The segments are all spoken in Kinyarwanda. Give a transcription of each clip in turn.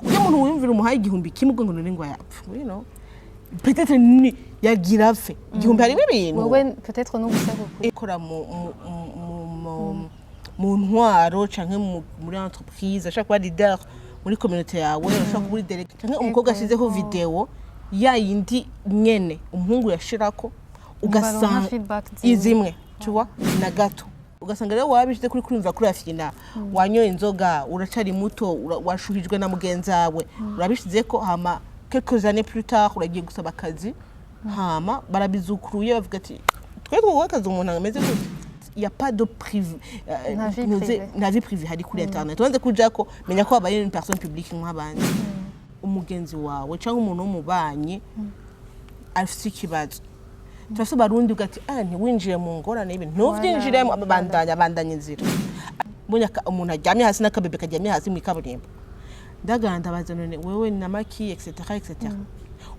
uyo muntu wiyumvira umuhaye igihumbi kimwe ngo none ngo yapfa you know peut-être ni yagira fe igihumbi hari ibintu wowe peut-être no gusaba ikora mu ntwaro canke muri entreprise ashaka kuba leader muri communauté yawe ashaka kuba muri délégué canke umukobwa ashizeho video ya yindi nyene umuhungu yashirako ugasanga izimwe tuwa na gato ugasanga rero wabishyize kuri kurumva kuri afina wanyoye inzoga uracari muto washuhijwe na mugenzawe urabishize ko hama quelques années plus tard uragiye gusaba akazi hama barabizukuruye bavuga ati twe twuko akazi umuntu ameze gute il y a pas de privé na vie privée hari kuri internet wanze kujako menya ko abaye une personne publique nk'abandi umugenzi wawe cyangwa umuntu w'umubanye afite ikibazo Twaso barundi ugati ntiwinjire mu ngorane ibintu ntuvyinjiremo abandanya inzira munya umuntu ajyamye hasi n'akabebe kajyamye hasi mu kaburimbo ndaganda baza none wewe na maki etc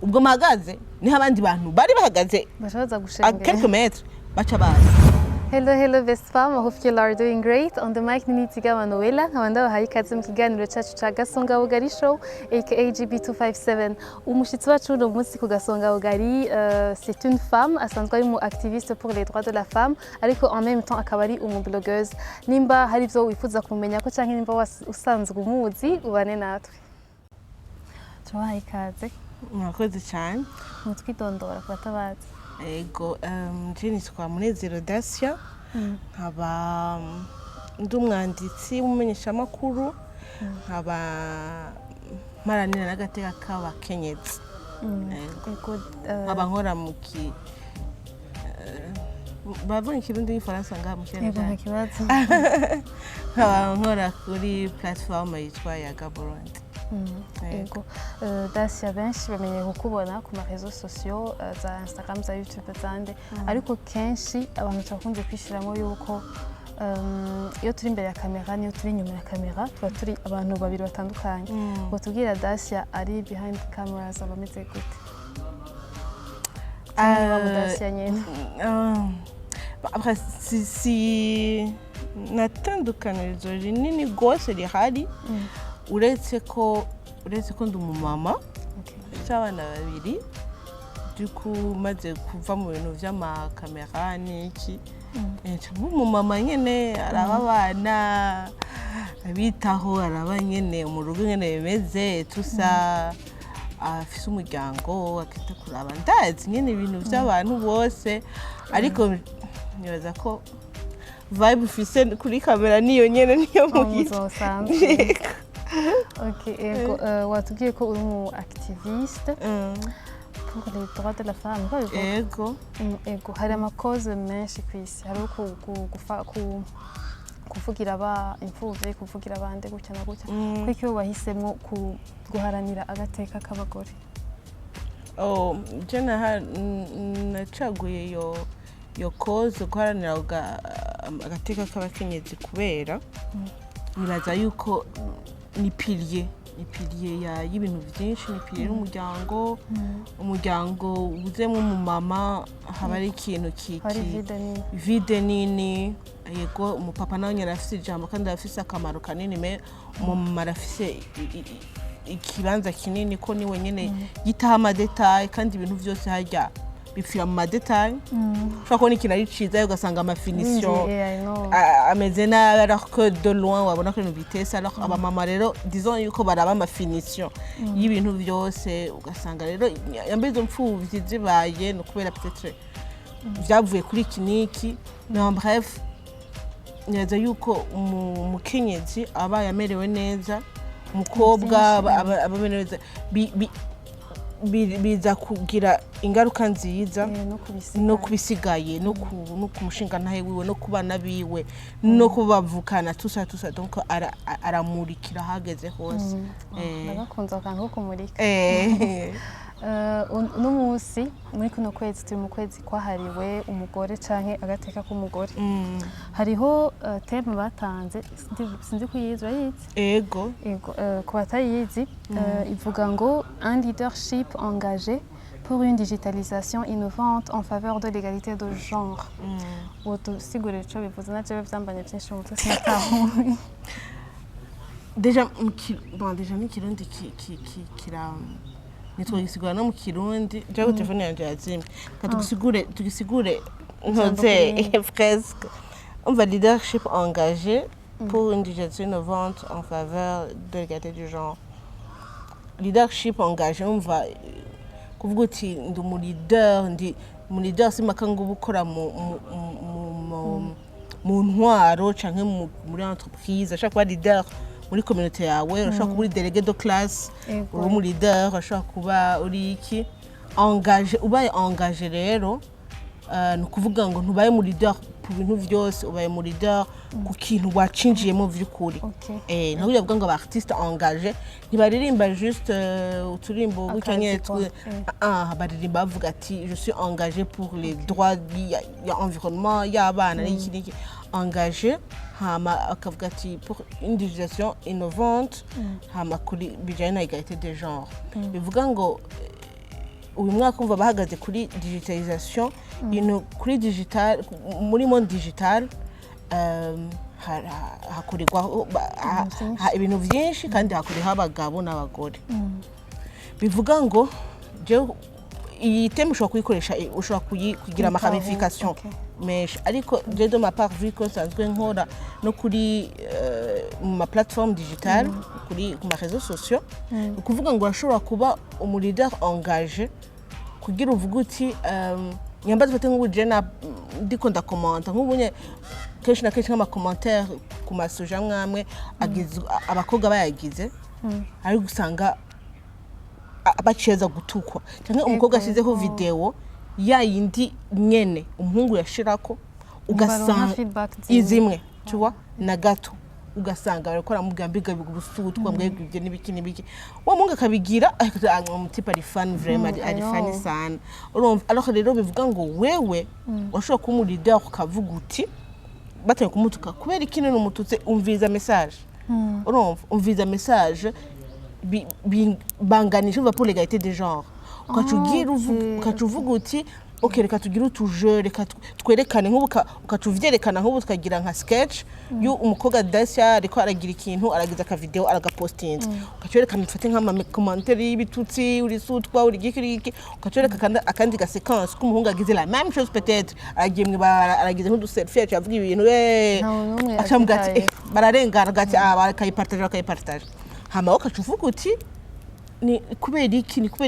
ubwo magaze ni abandi bantu bari bahagaze bashaza gushengera quelques mètres bacha baza Hello best fam, I hope you are doing great. On the mic ni Tiga Manuela, nkabanda bahaye ikaze mu kiganiro cyacu ca Gasonga Bugari Show aka GB257. Umushitsi wacu no munsi ku Gasonga Bugari c'est une femme asanzwe ari mu activiste pour les droits de la femme ariko en même temps akaba ari umublogeuse. Nimba hari byo wifuza kumenya ko canke nimba usanzwe umuzi ubane natwe. Tubahaye ikaze. Mwakoze cyane. Mutwidondora kwatabazi. Ego Jenny kwa Munezero Dacia nkaba ndi umwanditsi w'umumenyesha makuru nkaba maranira n'agateka k'abakenyezi nkaba nkora mu ki bavuga ikirundi y'Ifaransa ngaha mu Kinyarwanda nkaba nkora kuri platform yitwa ya Burundian. Ego Dacia benshi bamenye kukubona ku ma réseaux sociaux za Instagram za YouTube zande ariko kenshi abantu cyakunze kwishiramo yuko iyo turi imbere ya kamera niyo turi inyuma ya kamera tuba turi abantu babiri batandukanye ngo tubwira Dacia ari behind cameras abameze gute Dacia nyene après si natandukanirizo rinini gose rihari uretse ko ndi umumama cy'abana babiri duku maze kuva mu bintu by'amakamera n'iki umumama nyene araba abana abitaho araba nyene mu rugo nyene bimeze tusa afise umuryango akita kuraba ndazi nyene ibintu by'abantu bose ariko nibaza ko vibe ufise kuri kamera niyo nyene niyo mugize Ok, ego watubwiye ko uri mu activiste pour les droits de la femme. Ego hari amakoze menshi kwisi hari kuvugira imfuvyi kuvugira abandi gutya na gutya kwiki yo bahisemo guharanira agateka k'abagore. Jena nacaguye yo cause guharanira agateka k'abakenyezi kubera nibaza yuko ni pilier y'ibintu byinshi ni pilier umuryango uzemo umumama haba ari ikintu vide nini yego umupapa nawe nyine afise ijambo kandi afise akamaro kanini me umumama arafise ikibanza kinini ko niwe nyene gitaha amadetail kandi ibintu byose harya bipfira mu madetail ushobora kubona ikintu ari ciza ugasanga amafinition ameze nabi alors que de loin wabona ko ibintu bitese alors abamama rero disons yuko baraba amafinition y'ibintu byose ugasanga rero yambe izo mfuvyi zibaye no kubera peut-être byavuye kuri kiniki mais bref nyaza yuko umukenyezi aba yamerewe neza umukobwa abamerewe neza biza kugira ingaruka nziza no kubisigaye no kumushinga ntahe wiwe no kubana biwe no kubavukana tusa donc aramurikira hageze hose ndabakunze akantu ko kumurika no munsi muri kuno kwezi turi mu kwezi kwahariwe umugore canke agateka k'umugore hariho theme batanze sinzi kuyizi urayizi ego ku batayizi ivuga ngo un leadership engagé pour une digitalisation innovante en faveur de l'égalité de genre wotusigurira ico bivuze naje byambanye byinshi mu twese natahuye déjà ni kirundi kira nitwagisigura no mu kirundi jago telefone yanje yazimye tugisigure ntoze presque on va leadership engagé pour une digestion innovante en faveur de l'égalité du genre. Leadership engagé on va kuvuga uti ndi mu leader simakanga ubukora mu ntwaro canke muri entreprise ashaka kuba leader muri communauté yawe ashaka kuba délégué de classe uri mu leader ashaka kuba uri iki engagé ubaye engagé rero no kuvuga ngo ntubaye mu leader ku bintu byose ubaye mu leader ku kintu wacinjiyemo vy'ukuri naho yavuga ngo aba artiste engagé ntibaririmba juste uturimbo gutanyetswe baririmba bavuga ati je suis engagé pour les droits ya environnement y'abana n'iki engagé hama akavuga ati pour une digestion innovante hama kuri bijanye na égalité des genres bivuga ngo uyu mwaka umva bahagaze kuri digitalisation kuri digital muri monde digital hakorerwa ibintu byinshi kandi hakorerwa abagabo n'abagore bivuga ngo je iyi thème ushobora kuyikoresha ushobora kugira ama ramification mais ariko je de ma part vu que sanzwe nkora no kuri ma plateforme digitale kuri ku ma réseaux sociaux ukuvuga ngo urashobora kuba umu leader engagé kugira uvuga uti nyamba dufate nk'ubuje na ndiko ndakomanta nk'ubunye kenshi na kenshi nk'ama commentaire ku masoja mwamwe agize abakobwa bayagize ari gusanga abaceza gutukwa cyangwa umukobwa ashizeho video yayindi nyene umuhungu yashirako ugasanga izimwe tuwa na gato ugasanga barakora mugambiga bigubusutwa mbwebwe ibyo n'ibiki wa mungu akabigira umutipa ari fan vraiment ari fan sana urumva alors rero bivuga ngo wewe washobora kuba leader ukavuga uti batanye kumutuka kubera ikintu n'umututse umviza message urumva umviza message banganisha pour l'égalité des genres ukacuvuga uti ok reka tugire utuje reka twerekane nk'ubu ukatuvyerekana nk'ubu tukagira nka sketch yo umukobwa Dacia ariko aragira ikintu aragiza ka video aragapostinga ukacerekana mfate nk'ama commentaire y'ibitutsi uri sutwa uri gikiriki ukacereka akandi ga séquence k'umuhungu agize la même chose peut-être aragiye mwibara aragize nk'udu selfie yavuga ibintu acamuga ati bararengana gati bakayipartage hama ukacuvuga uti ni kubera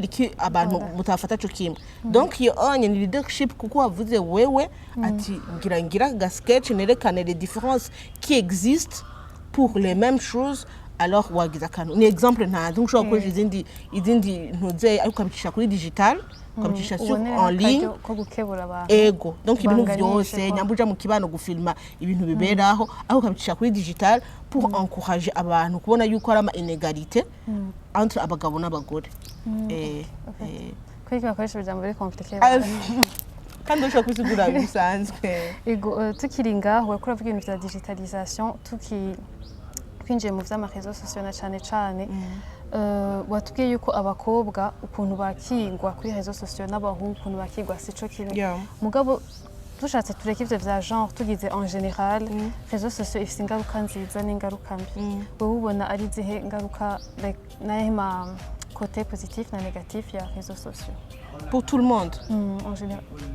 iki abantu mutafata cyo kimwe donc iyo onye ni leadership kuko wavuze wewe ati ngira ga sketch nerekane les différences qui existent pour les mêmes choses alors wagiza kantu ni exemple nta ntushobora gukoresha izindi ntuze ariko kabicisha kuri digital kabicisha sur en ligne ko gukebura abantu ego donc ibintu byose nyambuja mu kibano gufilma ibintu biberaho aho kabicisha kuri digital pour encourager abantu kubona yuko ari ama inégalité entre abagabo n'abagore kwiki bakoresha bijambo biri compliqué kandi ushobora kwisigura bisanzwe ego tukiri ngaho wakora vuga ibintu bya digitalisation kwinjiye mu vy'ama réseaux sociaux na cyane watubwiye yuko abakobwa ukuntu bakingwa kuri réseaux sociaux n'abahungu ukuntu bakigwa sico kimwe mugabo dushatse tureke ivyo vya genre tugize en général réseaux sociaux ifite ingaruka nziza n'ingaruka mbi wowe ubona ari zihe ngaruka nahe ma côté positif na négatif ya réseaux sociaux pour tout le monde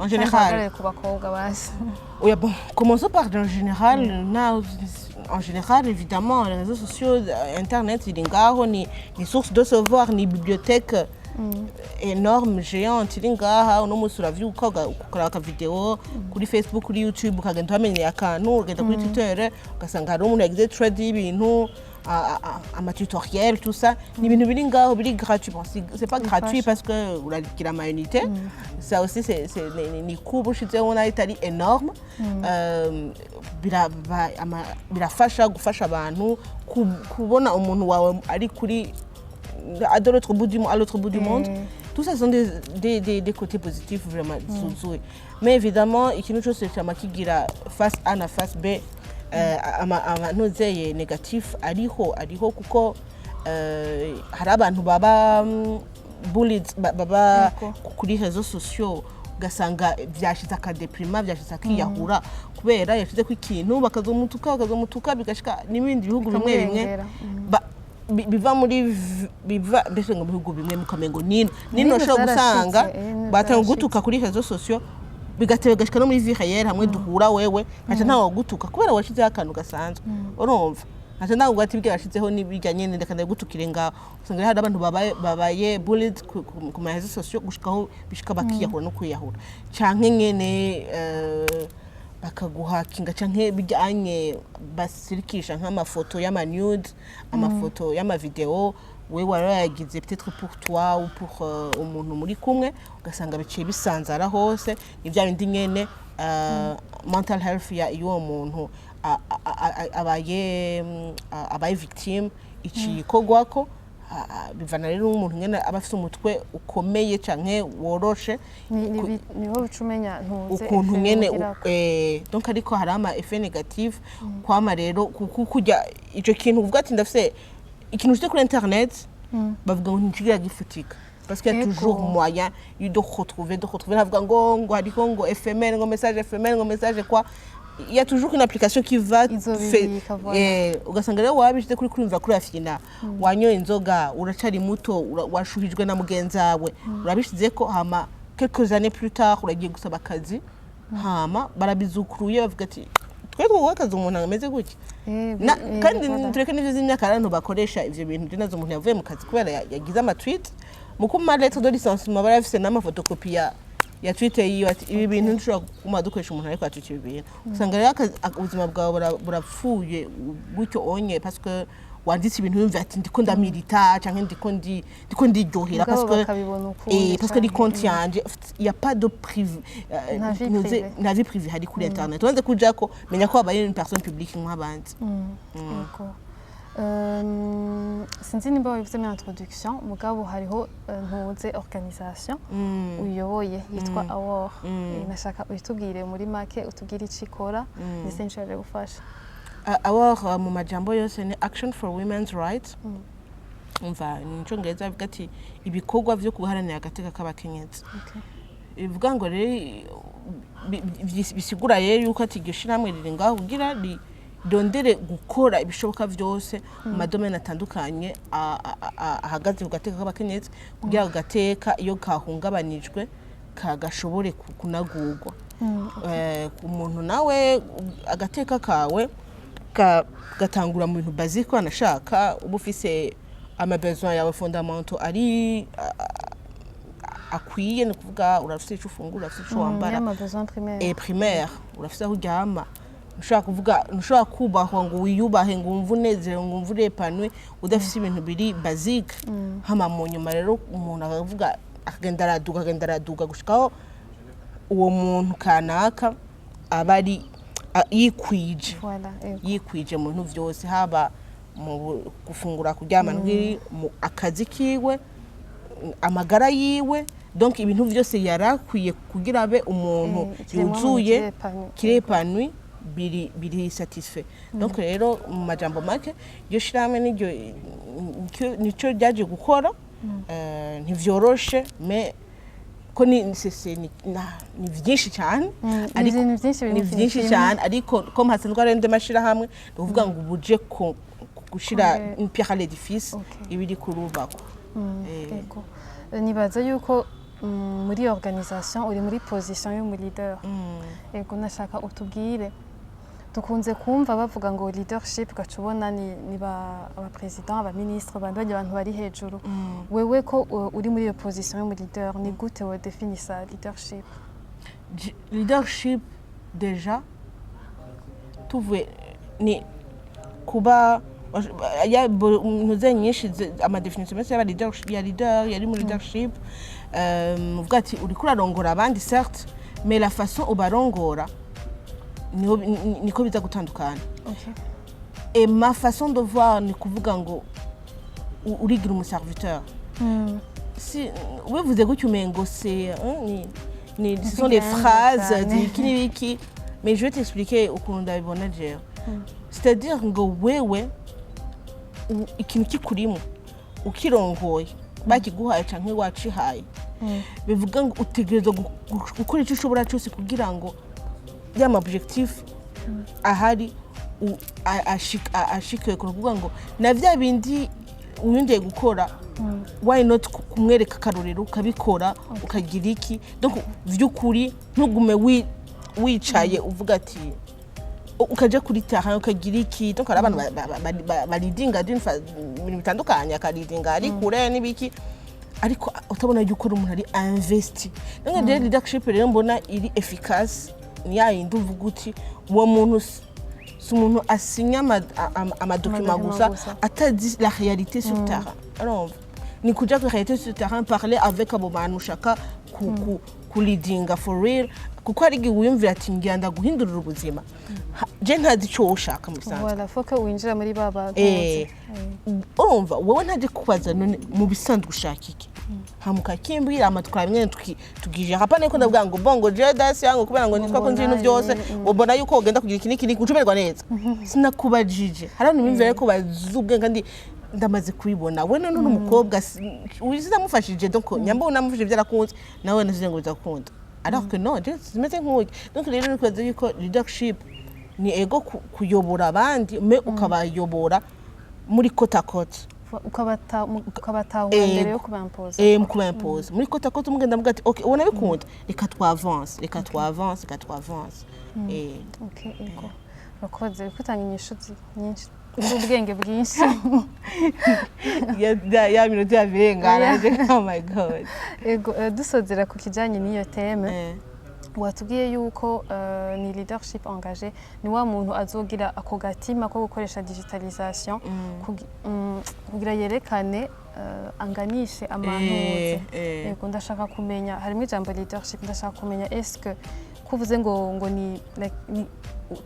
en général ku bakobwa basi oui bon commençons par en général en général évidemment les réseaux sociaux internet il ngaho ni source de savoir ni bibliothèque énorme géante il ngaha uno musi uravyuka ukora ka video kuri Facebook kuri YouTube ukagenda wamenye akantu ugenda kuri Twitter ugasanga hari umuntu yagize trade y'ibintu ama tutoriel tout ça ni ibintu biri ngaho biri gratuit bon c'est pas gratuit parce que uragira ma unité ça aussi c'est ni kubu shitse wona itari énorme birafasha gufasha abantu kubona umuntu wawe ari kuri à l'autre bout du monde tout ça sont des côtés positifs vraiment mais évidemment ikintu cyose cyama kigira face A na face B nozeye négatif ariho kuko hari abantu baba bullied baba kuri réseaux sociaux ugasanga vyashitse akadeprima vyashitse akiyahura kubera yashize ko ikintu bakazomutuka bigashika n'ibindi bihugu bimwe bimwe biva muri biva mbese ngo bihugu bimwe mukamengo nino shobora gusanga batanga gutuka kuri réseaux sociaux bigatebe gashika no muri vie réelle hamwe duhura wewe nkaca ntawo gutuka kubera washize akantu gasanzwe urumva nkaca ntawo gwati bwe yashizeho nibijya nyene ndakanda gutukire ngaho usanga hari abantu babaye bullied ku ma réseaux sociaux gushikaho bishika bakiyahura no kwiyahura canke nyene bakaguhakinga canke bijyanye basirikisha nk'amafoto y'ama nude amafoto y'ama video we warayagize peut-être pour toi ou pour umuntu muri kumwe ugasanga biciye bisanzara hose ivya bindi nyene mental health ya iyo muntu abaye victime ikikogwako bivana rero umuntu nyene abafite umutwe ukomeye canke woroshe niho bicumenya ntuze ukuntu nyene donc ariko hari ama effet négatif kwama rero kujya ico kintu uvuga ati ndafise ikintu cyo kuri internet bavuga ngo ntikigira gifutika parce qu'il y a toujours moyen de retrouver navuga ngo hariko ngo éphémère ngo message quoi il y a toujours une application qui va ugasanga rero wabishyize kuri kurumva kuri afina wanyoye inzoga uracari muto washuhijwe na mugenzawe urabishize ko hama quelques années plus tard uragiye gusaba akazi hama barabizukuruye bavuga ati twe twakaza umuntu ameze gutya kandi tureke n'ivyo z'imyaka abantu bakoresha ivyo bintu dinazo umuntu yavuye mu kazi kubera yagize ama tweet mu kuma lettre de licenciement barafise n'amafotokopie ya Twitter yiyo ati ibi bintu nshobora kuma dukoresha umuntu ariko atuki ibi bintu usanga rero ubuzima bwawe burapfuye gutyo onye parce que wanditse ibintu yumva ati ndiko ndamilita canke ndiko ndiryohera parce que les comptes yanje il y a pas de privé na vie privée hari kuri internet wanze kujako menya ko abaye une personne publique nk'abandi sinzi nimba wabivuze mu introduction mugabo hariho ntuze organisation uyoboye yitwa AWOR nashaka utubwire muri make utubwire icikora ndetse nshaje gufasha AWOR mu majambo yose ni Action for Women's Rights umva nico ngeza avuga ati ibikorwa byo kuharanira agateka k'abakenyezi bivuga ngo rero bisigura rero yuko ati gishiramwe riri ngaho kugira dondere gukora ibishoboka byose mu madomene atandukanye ahagaze ku gateka k'abakenyezi kugira gateka iyo kahungabanijwe kagashobore kunagurwa umuntu nawe agateka kawe gatangura mu bintu basique anashaka uba ufise ama besoin yawe fondamentaux ari akwiye no kuvuga urafise icyo ufungura urafise icyo wambara ama besoin primaire urafise aho uryama ushaka kuvuga ushaka kubaho ngo wiyubahe ngo umvu nezero ngo umvu repanwe udafise ibintu biri basique hama mu nyuma rero umuntu akavuga akagenda araduga gushikaho uwo muntu kanaka abari yikwije mu bintu byose haba mu gufungura kuryama mu akazi kiwe amagara yiwe donc ibintu byose yarakwiye kugira abe umuntu yuzuye kirepanwi biri satisfait donc rero mu majambo make yo shirame nico ryaje gukora ntivyoroshe mais ko ni byinshi cyane ariko ni byinshi cyane ariko ko mpasanzwe arende mashira hamwe uvuga ngo ubuje ko gushira une pierre à l'édifice ibiri kurubako nibaza yuko muri organisation uri muri position yo mu leader ego nashaka utubwire dukunze kumva bavuga ngo leadership gacubona ni ba president aba ministre abandi abantu bari hejuru wewe ko uri muri iyo position yo mu leader ni gute wo définir leadership déjà tuvuye ni kuba ya ntuze nyinshi ama definition mese ya leader yari mu leadership uvuga ati uri kurarongora abandi certes mais la façon ubarongora niko biza gutandukana et ma façon de voir ni kuvuga ngo urigira umuserviteur si ubivuze gutyo umengo c'est ce sont des phrases d'iki mais je vais t'expliquer ukuntu ndabibona jewe c'est-à-dire ngo wewe ikintu kikurimo ukirongoye bakiguhaye canke wacihaye bivuga ngo utegerezwa gukora icyo ushobora cyose kugira ngo ya ma objectif ahari ashikiwe kuvuga ngo na vya bindi windeye gukora why not kumwereka karorero ukabikora ukagira iki donc vy'ukuri ntugume wicaye uvuga ati ukaja kuri terrain ukagira iki donc abantu baridinga ibintu bitandukanye akaridinga ari kure n'ibiki ariko utabona yuko umuntu ari investi donc leadership rero mbona iri efficace ni yindi uvuga uti uwo muntu umuntu asinya amadokima gusa atazi la réalité sur terrain alors ni kuja ku réalité sur terrain parler avec abo bantu ushaka kulidinga for real kuko ari wiyumvira ati ngenda guhindurira ubuzima je ntazi cyo ushaka musanze voilà foka winjira muri baba urumva wowe ntaje kubaza none mu bisanzwe ushaka iki hamuka kimbwira amatwara mwe tugije hapane ko ndavuga ngo bongo je Dacia ngo kubera ngo nitwa ko nzino byose ubona yuko ugenda kugira iki ucuberwa neza sinakubajije harano imvere ko bazubwe kandi ndamaze kubibona we none n'umukobwa uzamufashije donc nyamba unamufashije byarakunze nawe nazize ngo bizakunda alors que non zimeze nk'uki donc rero nikubaza yuko leadership ni ego kuyobora abandi me ukabayobora muri kota ukabataho mbere yo kubampoza mu kubampoza muri kota umugenda mvuga ati okay ubona bikunda reka twavance okay ego bakoze kutanga inyishuti nyinshi ubwenge bwinshi ya minute yabengana oh my god ego dusozera ku kijanye n'iyo teme watubwiye yuko ni leadership engagé ni wa muntu azogira ako gatima ko gukoresha digitalisation kugira yerekane anganishe amantuze yego ndashaka kumenya harimo ijambo leadership ndashaka kumenya est-ce que kuvuze ngo ni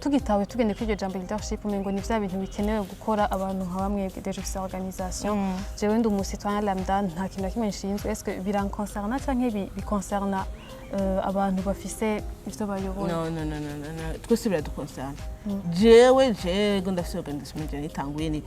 tugitawe tugende kw'iryo jambo leadership ngo ni vya bintu bikenewe gukora abantu nka bamwe des organisation jewe ndi umusitwanya lambda nta kintu kimwe nshinzwe est-ce que biranconcerna canke biconcerna abantu bafise ivyo bayoboye no twese biraduconcerna jewe ndafise organisation nitanguye ni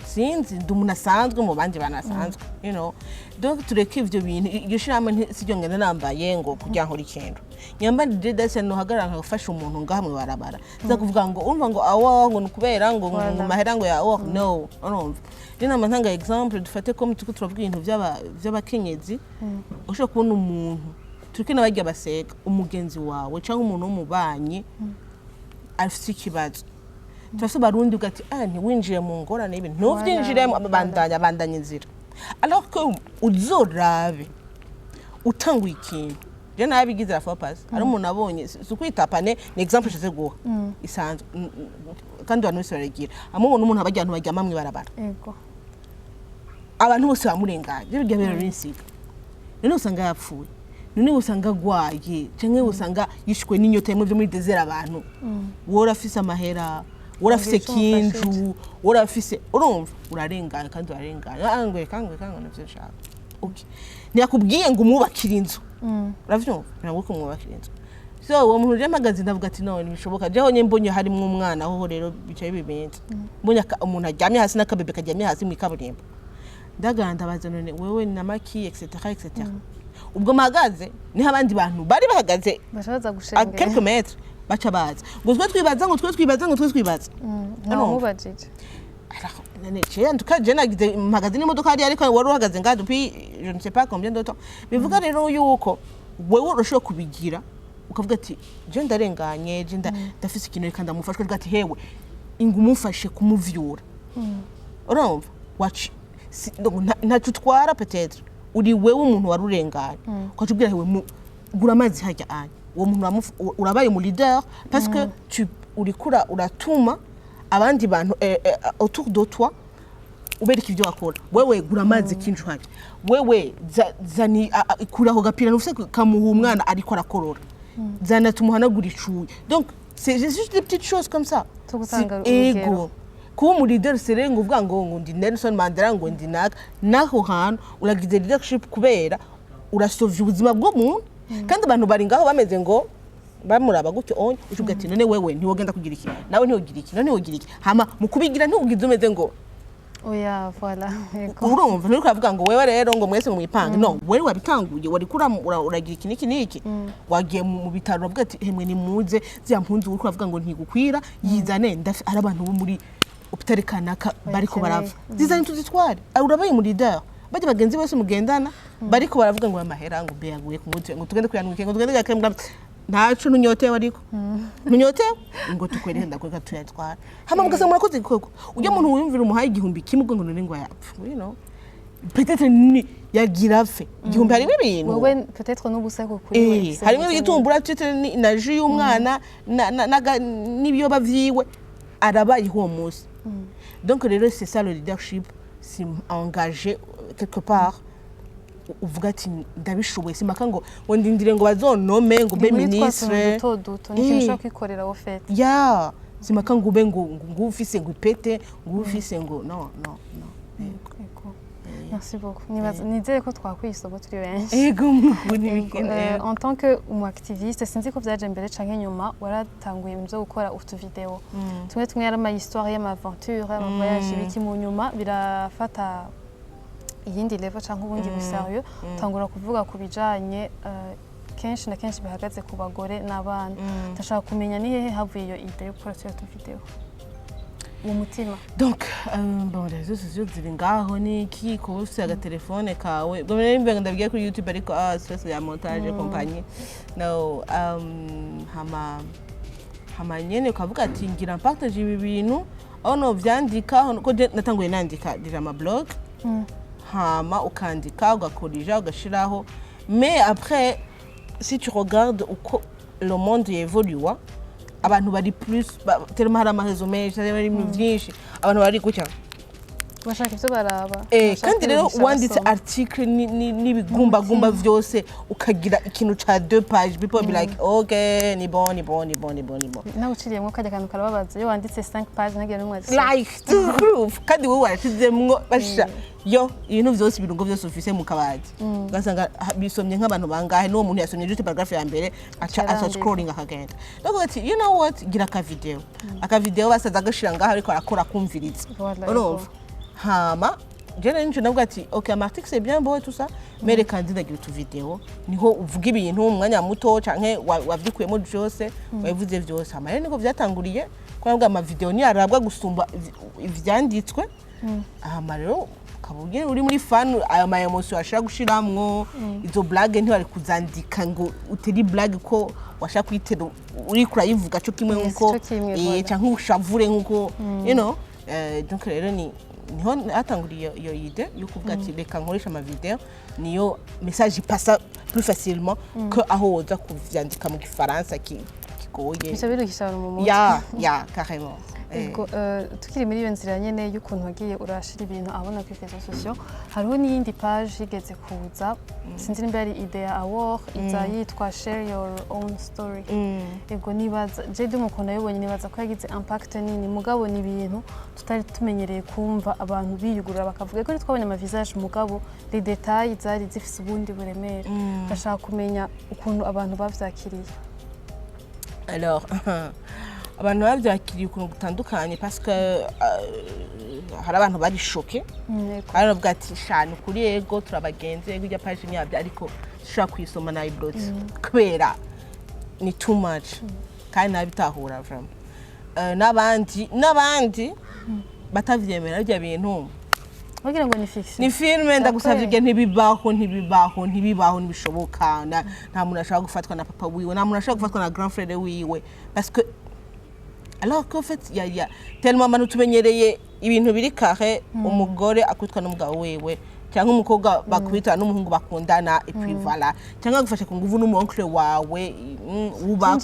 sinzi ndumuntu asanzwe mu bandi banasanzwe you know donc tureke ivyo bintu iyo shirama sijyo ngenda nambaye ngo kujya nkora ikintu nyamba ndi Dacia no hagarara nkafasha umuntu ngahamwe barabara za kuvuga ngo umva ngo awa ngo nukubera ngo mahera ngo ya no urumva rero namantanga example dufate ko tuko turavuga ibintu by'abakenyezi ushobora kubona umuntu turike nabajya baseka umugenzi wawe cyangwa umuntu w'umubanyi afite ikibazo Tafse barundi ugati ntiwinjiye mu ngorane ibintu ntuvyinjiremo bandanye inzira alors que uzorabe utanguye ikintu je nabigize la fois passe ari umuntu abonye sukwitapane ni example chez guha isanzwe kandi abantu bose baragira amubona umuntu abajyantu bajyama mwe barabara yego abantu bose bamurenganye bijya bero rinsiga none usanga yapfuye none usanga gwaye canke usanga yishwe n'inyota yemwe byo muri desert abantu wora afise amahera urafise kinju urafise urumva urarengana kandi urarengana kangwe navyo shaka okay ntiyakubwiye ngo umubakira inzu uravyumva ntabwo ko umubakira inzu so uwo muntu je magazi ndavuga ati none bishoboka je honye mbonye harimo umwana aho rero bicaye bibenze mbonye umuntu aryamye hasi n'akabebe karyamye hasi mu kaburimbo ndaganda baza none wewe na maki etc ubwo magaze ni abandi bantu bari bahagaze bashaza gushengera quelques mètres bacha baza ngo twe twibaza namubajije none je ntukaje nagize magazi n'imodoka ari ariko wari uhagaze ngado puis je ne sais pas combien de temps bivuga rero yuko wewe urusho kubigira ukavuga ati je ndarenganye je ndafise ikintu reka ndamufashwe ati hewe ingumufashe kumuvyura urumva watch ntacu twara peut-être uri wewe umuntu warurenganye ukatubwira hewe gura amazi hajya anye uwo muntu urabaye mu leader parce que tu urikura uratuma abandi bantu autour de toi ubereka ibyo wakora wewe gura amazi kinju hajya wewe zani ikuraho gapira nufise kamuha umwana ariko arakorora zana tumuhanagura icuye donc c'est juste des petites choses comme ça ego kuba mu leader serengo uvuga ngo ndi Nelson Mandela ngo ndi naho hano uragize leadership kubera urasovya ubuzima bwo muntu kandi abantu bari ngaho bameze ngo bamuraba gutyo onye uvuga ati none wewe ntiwogenda kugira iki nawe ntiwogira iki none wogira iki hama mukubigira ntugize umeze ngo oya voilà urumva nuri kuvuga ngo wewe rero ngo mwese mwipange no wewe wabitanguye wari uragira iki niki wagiye mu bitaro uravuga ati hemwe ni muze zya mpunzi uri kuvuga ngo ntigukwira yizane ari abantu bo muri hôpital kanaka bariko barava zizane tuzitware urabaye muri leader baje bagenzi bose mugendana bariko baravuga ngo amahera ngo be yaguye ku mutwe ngo tugende kuyanwike ngo tugende gakembwa ntacu nunyote wariko nunyote ngo tukwerenda ko gatuyatwara hama mugasa murakoze ikoko ujya muntu wiyumvira umuhaye igihumbi kimwe ngo none ngo yapfa you know peut-être ni yagira fe igihumbi harimo ibintu wowe peut-être n'ubusa ko kuri wewe harimo igitumbura tete na jus y'umwana n'ibyo bavyiwe arabaye ho munsi donc rero c'est ça le leadership si engagé quelque part uvuga ati ndabishoboye simaka ngo ndindire ngo bazonome ngo be ministre duto nikintu kwikorera wo fait ya simaka ngo ube ngo ufise ngo ipete ngo ufise ngo no merci beaucoup nizere ko twakwisobo turi benshi ego en tant que activiste sinzi ko byaje mbere canke nyuma waratanguye ibintu byo gukora utu video tumwe yari ama histoire y'amaventure ama voyage biki mu nyuma birafata iyindi level canke ubundi busariyo tangura kuvuga ku bijanye kenshi na kenshi bihagaze ku bagore n'abana ndashaka kumenya ni hehe havuye iyo idée yo gukora tu video umutima donc bon les réseaux sociaux ziri ngaho ni ki ko ufite agatelefone kawe bwo mbere ndabigiye kuri YouTube ariko stress ya montage compagnie no hama nyene ukavuga ati ngira partage ibi bintu aho no vyandika ko natanguye nandika dira ama blog hama ukandika ugakorija ugashiraho mais après si tu regardes uko le monde évolue abantu bari plus tellement hari amahezo menshi hari ibintu byinshi abantu bari gutya bashaka ivyo baraba kandi rero wanditse article n'ibigumba vyose ukagira ikintu ca 2 pages people be like okay ni bon nawe uciriyemwo kajya kantu karababaza iyo wanditse 5 pages nagira n'umwe like to proof kandi wowe warashizemwo basha yo ibintu vyose ibirungo vyose ufise mu kabati ugasanga bisomye nk'abantu bangahe n'uwo muntu yasomye juste paragraphe ya mbere aca scrolling akagenda donc ati you know what gira aka video basaza gashira ngaho ariko arakora kumviriza urumva hama jene nje navuga ati okay amarticle c'est bien beau tout ça mais les candidats gira tu video niho uvuga ibintu mu mwanya muto canke wavyikuyemo byose wavuze byose hama rero niko vyatanguriye ko navuga ama video ni arabwa gusumba ivyanditswe hama rero kabuge uri muri fan aya ma emotion ashaka gushiramwo izo blague ntibari kuzandika ngo uteri blague ko washaka kwitera uri kurayivuga cyo kimwe nkuko canke ushavure nkuko you know donc rero niho atanguriye iyo idée yo kuvuga ati reka nkoresha ama video niyo message passa plus facilement que aho woza kuvyandika mu gifaransa kigoye bisabiruhisha mu mutwe ya carrément ego tukiri muri iyo nzira nyene y'ukuntu wagiye urashira ibintu abona kuri réseaux sociaux hariho n'iyindi page igeze kuza sinzi nimba ari idea award iza yitwa share your own story ego nibaza je ndi mukunda yobonye nibaza ko yagize impact nini mugabo ni ibintu tutari tumenyereye kumva abantu biyugurura bakavuga ko twabonye ama visage mugabo les détails zari zifise ubundi buremere ndashaka kumenya ukuntu abantu bavyakiriye alors abantu bavyakiriye ukuntu gutandukanye parce que hari abantu bari choqué hari bavuga ati shana kuri ego turabagenze ego ijya page myabyo ariko shaka kwisoma na iblot kwera ni too much kandi nabitahura vraiment n'abandi batavyemera bya bintu bagira ngo ni fiction ni filme ndagusavye ntibibaho nibishoboka nta muntu ashaka gufatwa na papa wiwe nta muntu ashaka gufatwa na grand frère wiwe parce que alors qu'en fait il y a tellement abantu tumenyereye ibintu biri carré umugore akwitwa n'umugabo wewe cyangwa umukobwa bakwita n'umuhungu bakundana et puis voilà cyangwa gufasha ku nguvu n'umuonkle wawe ubako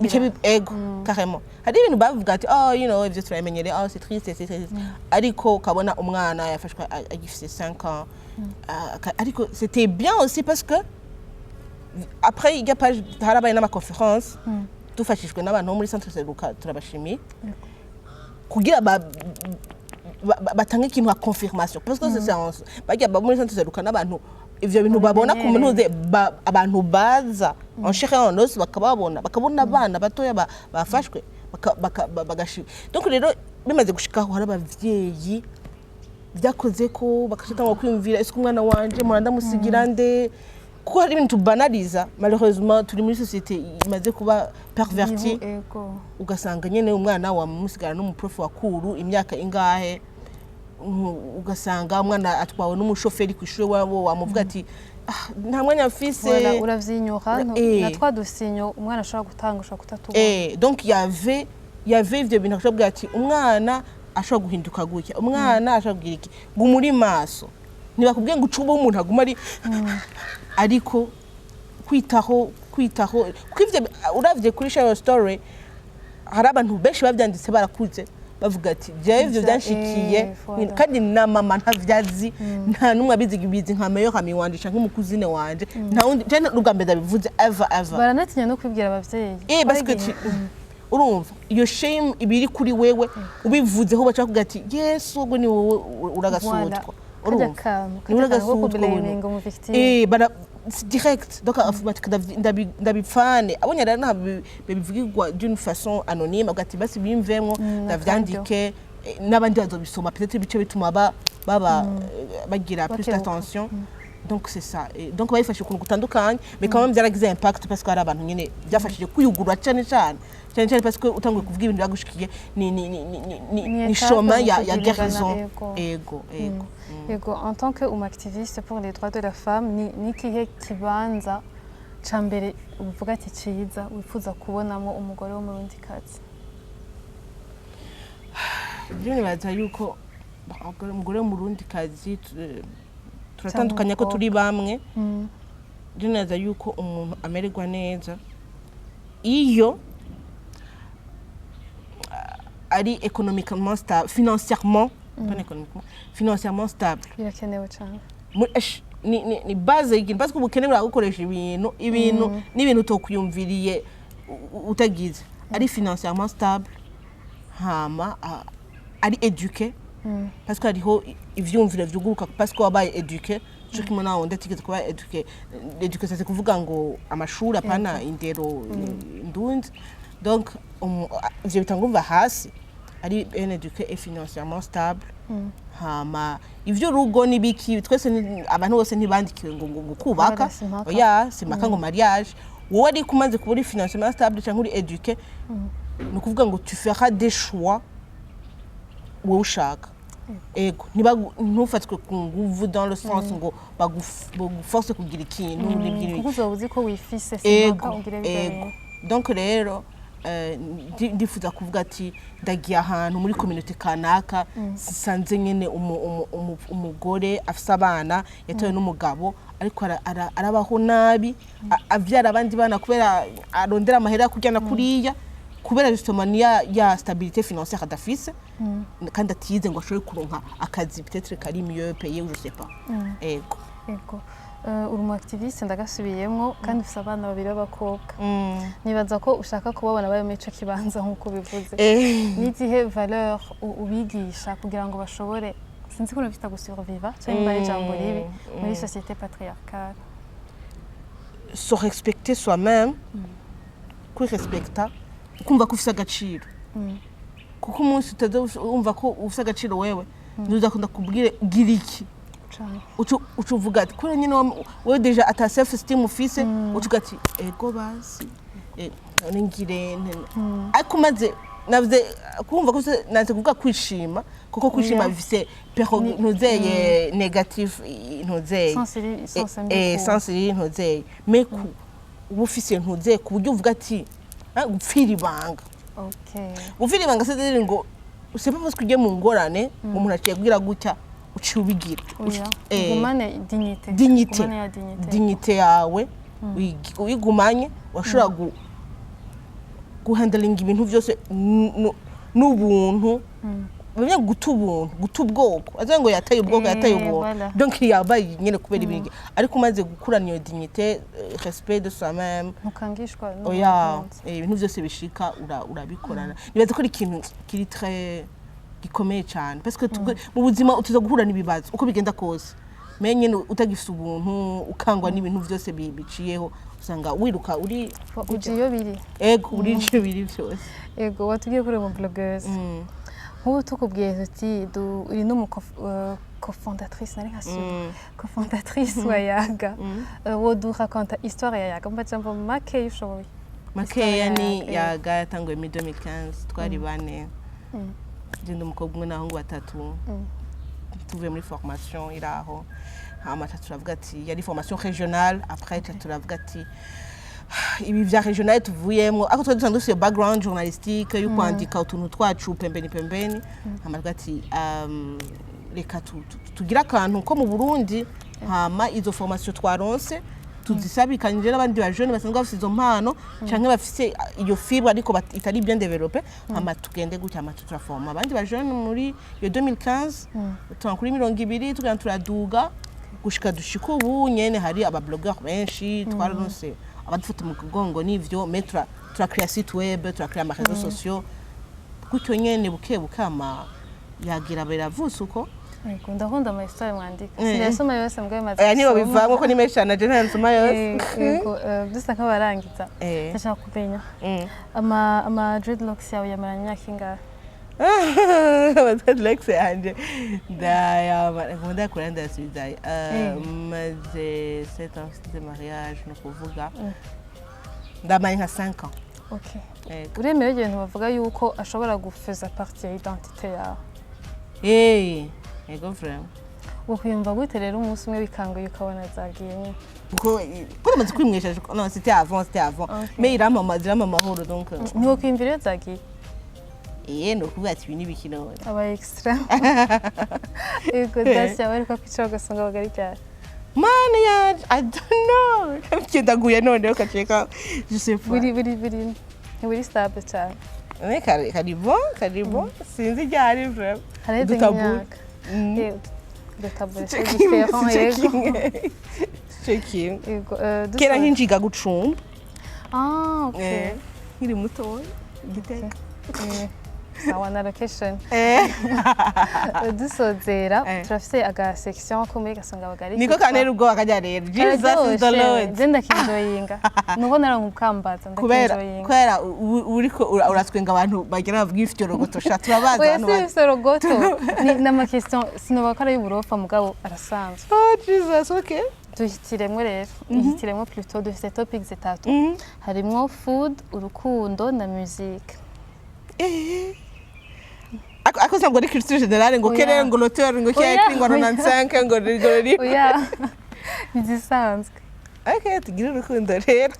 bica ego carrément hari ibintu bavuga ati oh you know ibyo turamenyereye oh c'est triste ariko kabona umwana yafashwe agifise 5 ans ariko c'était bien aussi parce que après il y a pas harabaye n'ama conférence tufashishwe n'abantu muri centre seruka turabashimiye kugira batanga ikintu nka confirmation parce que c'est séance bajya muri centre seruka n'abantu ivyo bintu babona ku muntu abantu baza en cherchant nos bakabona abana batoya bafashwe bagashika donc rero bimaze gushikaho hari abavyeyi byakoze ko bakashita ngo kwimvira ese umwana wanje muranda musigira nde kuko hari ibintu banaliza malheureusement turi muri société imaze kuba perverti ugasanga nyene umwana wa musigara no mu prof wa kuru imyaka ingahe ugasanga umwana atwawe n'umushoferi ku ishuri wabo wamuvuga ati nta mwanya mfise uravyinyura natwa dusinyo umwana ashobora gutanga ushobora kutatubona donc y avait ivyo bintu ashobora ati umwana ashobora guhinduka gutya umwana ashobora kugira iki gumuri maso ntibakubwiye ngo ucuba umuntu aguma ari ariko kwitaho kwivye uravye kuri share story hari abantu benshi bavyanditse barakuze bavuga ati je ivyo byanshikiye kandi na mama ntavyazi nta numwe abizi nka meyo hami wandisha nk'umukuzine wanje nta wundi je n'ubwambe ndabivuze ever baranatinya no kwibwira abavyeyi parce que urumva iyo shame ibiri kuri wewe ubivuzeho baca kuvuga ati yesu ubwo ni wowe uragasutwa urumva uragasutwa mu victime bara direct donc ndabipfane abonye rero nta bivugirwa d'une façon anonyme agati basi bimvemwo ndavyandike n'abandi bazobisoma peut-être bice bituma baba bagira plus d'attention donc c'est ça donc bayifashe ukuntu gutandukanye mais quand même byaragize impact parce que hari abantu nyene byafashije kuyugurura cyane parce que utanguye kuvuga ibintu byagushikiye ni chemin ya guérison ego en tant que activiste pour les droits de la femme ni kihe kibanza cambere uvuga ati ciza wifuza kubonamo umugore wo mu Burundikazi Juni baza yuko umugore wo mu Burundikazi turatandukanya ko turi bamwe Juni baza yuko umuntu amererwa neza iyo ari économiquement stable financièrement stable birakenewe cyane ni base y'ikintu parce que ubukene buragukoresha ibintu tokuyumviriye utagize ari financièrement stable hama ari éduqué parce que hariho ivyumvire vyuguruka parce que wabaye éduqué cyo kimwe nawo ndatigeze kuba éduqué c'est kuvuga ngo amashuri apana indero ndunzi donc ivyo bitangumva hasi ari bien éduqué et financièrement stable hama ivyo rugo nibiki twese abantu bose ntibandikiwe ngo kubaka oya simaka ngo mariage wowe ari kumaze kuburi financièrement stable cyangwa uri éduqué no kuvuga ngo tu feras des choix wowe ushaka ego ntufatwe ku nguvu dans le sens ngo baguforce kugira ikintu kuko uzobuzi ko wifise simaka ugire bidare donc rero ndifuza kuvuga ati ndagiye ahantu muri community kanaka sisanze nyene umugore afisa abana yatowe n'umugabo ariko arabaho nabi avyara abandi bana kubera arondera amahera kujyana kuriya kubera justement ya stabilité financière adafise kandi atize ngo ashobore kuronka akazi peut-être kari mieux payé ou je sais pas ego uri mu activiste ndagasubiyemwo kandi ufite abana babiri b'abakobwa nibaza ko ushaka kubabona bari mu ico kibanza nk'uko bivuze n'izihe valeur ubigisha kugira ngo bashobore sinzi ko bifita gusurviva cyangwa bari jambo ribi muri société patriarcale se respecter soi-même kwirespecta ukumva ko ufite agaciro kuko umunsi utazumva ko ufite agaciro wewe ntuzakunda kubwire ugira iki ucuvuga ati kuri nyine wewe deja ata self esteem ufise ucuga ati ego basi ngire ariko maze navuze kumva ko naze kuvuga kwishima kuko kwishima bifise ntuzeye negative ntuzeye sensiri ntuzeye meku ubufise ntuzeye ku buryo uvuga ati gupfira ibanga gupfira ibanga se ngo c'est pas parce que ugiye mu ngorane umuntu aciye kugira gutya uciubigira ugumane dignité yawe uyigumanye washobora guhandling ibintu byose n'ubuntu bimwe guta ubwoko aze ngo yataye ubwoko donc yabaye nyene kubera ibingi ariko umaze gukurana iyo dignité respect de soi-même mukangishwa ibintu byose bishika urabikorana nibaze ko ari ikintu kiri très gikomeye cyane parce que mu buzima utuza guhura n'ibibazo uko bigenda kose menye utagifite ubuntu ukangwa n'ibintu byose biciyeho usanga wiruka uri ugiyo biri ego uri cyo biri byose ego watugiye kuri mu bloggers nk'ubu tukubwiye tuti uri cofondatrice nari nkasuye cofondatrice wa Yaga wodu raconta histoire ya Yaga mbajambo make yushoboye makeya ni Yaga yatanguye muri 2015 twari bane ndi umukobwa umwe n'abahungu batatu tuvuye muri formation iraho hama turavuga ati yari formation régionale après turavuga ati ibi vya régionale tuvuyemo ako twari dusanzwe dufite background journalistique yo kwandika utuntu twacu pembeni hama ati reka tugira akantu ko mu Burundi hama izo formation twaronse tuzisabikanye n'abandi ba jeune basanzwe bafite izo mpano canke bafite iyo fibre ariko itari bien développée hama tugende gutya hama tutraforma abandi ba jeune muri yo 2015 twankuri 20 tugenda turaduga gushika dushika ubu nyene hari aba blogueur benshi twaronse abadufite mu kugongo n'ivyo metra turakrea site web turakrea ama réseaux sociaux gutyo nyene buke bukama yagira beravuze uko ndakunda ama histoire mwandika sinasoma yose mbwe maze niba bivamwe ko nimeshana je ntansoma yose dusa nk'abarangiza ndashaka kumenya ama dreadlocks yawe yamaranye imyaka ingahe dreadlocks yanje ndakunda kuranda subizaye maze 7 ans de mariage no kuvuga ndamanye nka 5 ans. Okay. Uremera ibintu bavuga yuko ashobora gufeza partie ya identité yawe. Ego vraiment. Ukwiyumva gute rero umunsi umwe bikanguye ukabona zagiye nyine. Ko maze kwimweshaje non c'était avant mais iramamaza amahoro donc. Niho kwimvira iyo zagiye. No kuvuga ati ibi nibikino. Aba extra. Ego Dacia wari ko kwicara ugasanga bagari cyane. Man ya I don't know. Kidaguye none ukacheka je sais pas. Buri stable cyane. Karibu sinzi ryari vraiment. Hareze imyaka. De tabure c'est différent yego. Checking. Kera hinjiga gucumba. Okay. Nkiri muto giteka. Sawa na location. Dusozera turafite aga section ko muri gasonga bagari. Niko kanera ubwo akajya rero. Jesus the Lord. Zenda kinjoyinga. Nuko nara nkukambaza ndakinjoyinga. Kubera uriko uratwenga abantu bagira bavuga ifite rogotosha turabaza hano. Oya si rogoto. Ni nama question sinobakara y'uburofa mugabo arasanzwe. Jesus okay. Duhitiremwe rero. Duhitiremwe plutôt dufite topics zitatu. Harimo food, urukundo na musique. Ako samgo ari culture générale ngo kere ngo l'auteur ngo kiya ngo 95 ngo rigori. Oya. Bizisanzwe. Okay, tugira urukundo rero.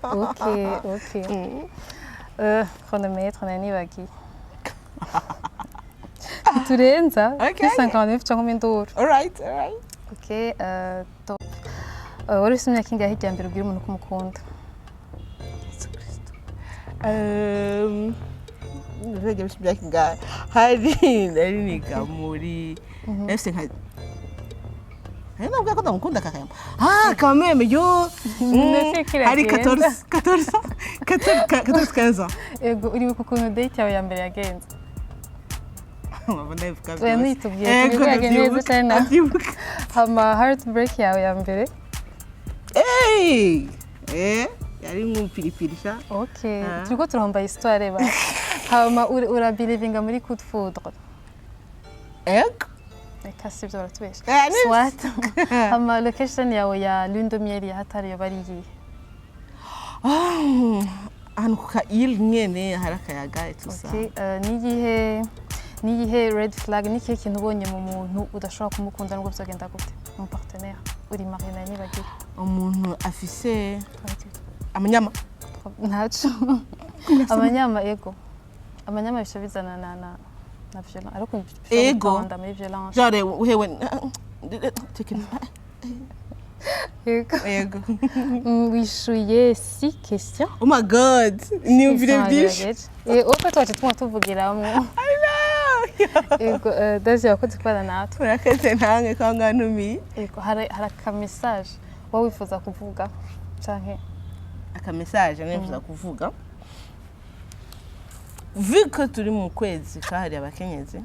Okay. Chronomètre nani bagi. Turenza 59 cyangwa mindoro. All right. Okay, top. Wari usumye kinga hirya mbere ubwira umuntu kumukunda. Rege bishyaka hari niga muri ese nka nabwo ko ndamukunda kakayama kameme yo hari 14 ego uri kukuntu date yawe ya mbere yagenze mabona ivuga we nitubwiye ko yagenze cyane hama heartbreak yawe ya mbere yari nk'umupiripiri sha. Okay turiko turahomba histoire ba hama urabelivinga muri coup de foudre reka sivyo baratubesha swat hama location yawe ya lune de miel ya hatari yo bariye ahantu kuka il nyene harakayaga etusa. Okay nigihe red flag ni kihe kintu ubonye mu muntu udashobora kumukunda nubwo byagenda gute mu partenaire uri marié nani bagira umuntu afise amanyama ntaco amanyama ego amanyama bishabizana na violence ariko ego muri violence genre uhewe tekina ego wishuye 6 questions. Oh my god ni byinshi uko twaje tuvugiramwe ego Dacia wakoze kubana natwe urakaze ntange kanga ntumi ego hari aka message wowe wifuza kuvuga canke aka message nifuza kuvuga vu que turi mu kwezi kahari abakenyezi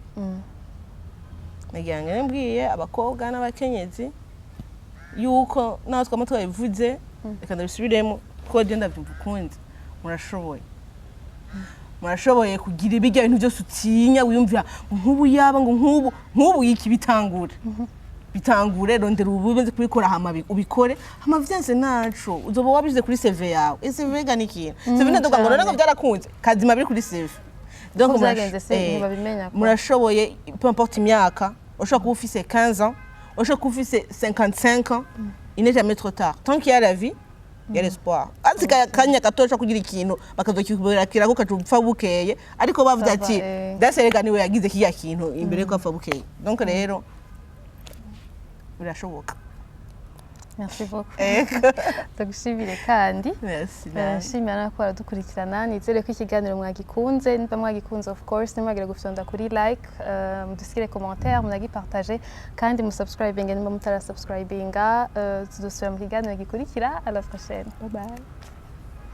nagira ngo mbwiye abakobwa n'abakenyezi yuko naho twamutwa bivuze reka ndabisubiremo ko genda byumva kundi murashoboye murashoboye kugira ibijya ibintu byose utinya wiyumvira nk'ubu yaba ngo nk'ubu yiki bitangure rondera ubuze kubikora hama ubikore hama vyanse naco uzoba wabize kuri CV yawe CV gani ikintu CV ndavuga ngo none byarakunze kazima biri kuri CV donc murashoboye peu importe imyaka ushaka kuba ufise 15 ans ushaka kuba ufise 55 ans il n'est jamais trop tard tant qu'il y a la vie il y a l'espoir ati kanya katosha kugira ikintu bakazokikubera ko kacupfa bukeye ariko bavuze ati Dacia niwe yagize kiya kintu imbere ko apfa bukeye donc rero birashoboka. Merci beaucoup. Ndagushimire kandi. Merci. Nshimira ko aradukurikirana nizere ko ikiganiro mwagikunze niba mwagikunze of course nimwagire gufyonda kuri like mudusigire commentaire munagipartager kandi musubscribinga niba mutara subscribinga tudusubira mu kiganiro gikurikira à la prochaine. Bye bye.